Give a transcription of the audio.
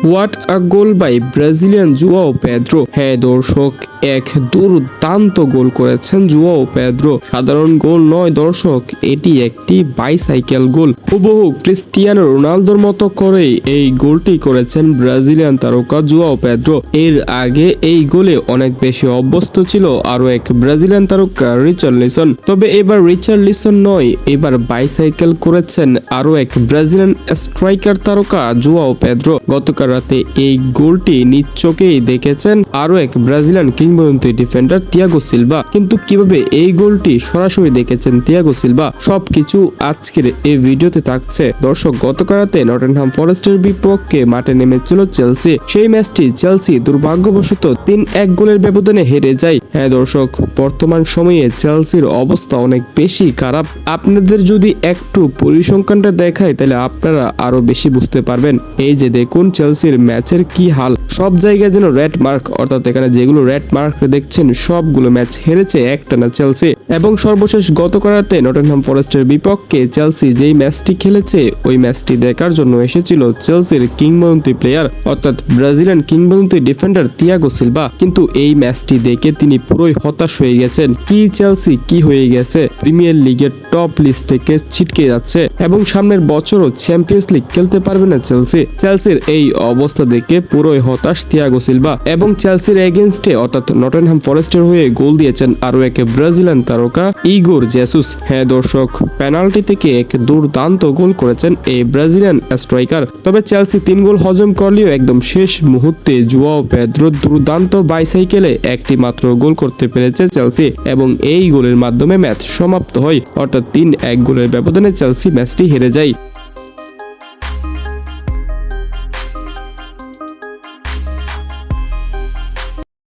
What a goal by Brazilian Joao Pedro. হ্যাঁ দর্শক, এক দুর্দান্ত গোল করেছেন জুয়াও পেদ্রো। সাধারণ গোল নয় দর্শক, এটি একটি বাইসাইকেল গোল। হুবহু ক্রিস্টিয়ানো রোনালদোর মতো করে এই গোলটি করেছেন ব্রাজিলিয়ান তারকা জুয়াও পেদ্রো। এর আগে এই গোলে অনেক বেশি অভ্যস্ত ছিল আরো এক ব্রাজিলিয়ান তারকা রিচার্লিসন। তবে এবার রিচার্লিসন নয়, এবার বাইসাইকেল করেছেন আরো এক ব্রাজিলিয়ান স্ট্রাইকার তারকা জুয়াও পেদ্রো। গতকাল রাতে এই গোলটি নিজ চোখেই দেখেছেন আরো এক ব্রাজিলিয়ান কিংবদন্তি ডিফেন্ডার থিয়াগো সিলভা। কিন্তু কিভাবে এই গোলটি সরাসরি দেখেছেন থিয়াগো সিলভা, সবকিছু আজকের এই ভিডিওতে থাকছে। দর্শক, গতকাল রাতে নটিংহ্যাম ফরেস্টের বিপক্ষে মাঠে নেমেছিল চেলসি। সেই ম্যাচটি চেলসি দুর্ভাগ্যবশত 3-1 গোলের ব্যবধানে হেরে যায়। হ্যাঁ দর্শক, বর্তমান সময়ে চেলসির অবস্থা অনেক বেশি খারাপ। আপনাদের যদি একটু পরিসংখ্যানটা দেখায় তাহলে আপনারা আরো বেশি বুঝতে পারবেন। এই যে দেখুন চেলসির ম্যাচের কি হাল, সব জায়গায় যেন রেড মার্ক, অর্থাৎ এখানে যেগুলো রেড মার্ক দেখছেন সবগুলো ম্যাচ হেরেছে একটানা চেলসি। এবং সর্বশেষ গতকাল রাতে নটিংহ্যাম ফরেস্টের বিপক্ষে চেলসি যেই ম্যাচটি খেলেছে ওই ম্যাচটি দেখার জন্য এসেছিল চেলসির কিংবদন্তি প্লেয়ার অর্থাৎ ব্রাজিলিয়ান কিংবদন্তি ডিফেন্ডার থিয়াগো সিলভা। কিন্তু এই ম্যাচটি দেখে তিনি পুরোই হতাশ হয়ে গেছেন। কি চেলসি কি হয়ে গেছে, প্রিমিয়ার লিগের টপ লিস্ট থেকে ছিটকে যাচ্ছে এবং সামনের বছরও চ্যাম্পিয়ন্স লিগ খেলতে পারবে না চেলসি। চেলসির এই অবস্থা দেখে পুরোই হতাশ থিয়াগো সিলভা এবং চেলসির এগেইনস্টে অর্থাৎ নটিংহ্যাম ফরেস্টের হয়ে গোল দিয়েছেন আরো এক ব্রাজিলিয়ান তারকা ইগোর জেসুস। হ্যাঁ দর্শক, পেনাল্টি থেকে এক দুর্দান্ত গোল করেছেন এই ব্রাজিলিয়ান স্ট্রাইকার। তবে চেলসি 3 গোল হজম করলেও একদম শেষ মুহূর্তে জুয়াও পেদ্রোর দুর্দান্ত বাইসাইকেলে একটি মাত্র গোল করতে পেরেছে চেলসি এবং এই গোলের মাধ্যমে ম্যাচ সমাপ্ত হয়, অর্থাৎ 3-1 গোলের ব্যবধানে চেলসি ম্যাচটি হেরে যায়।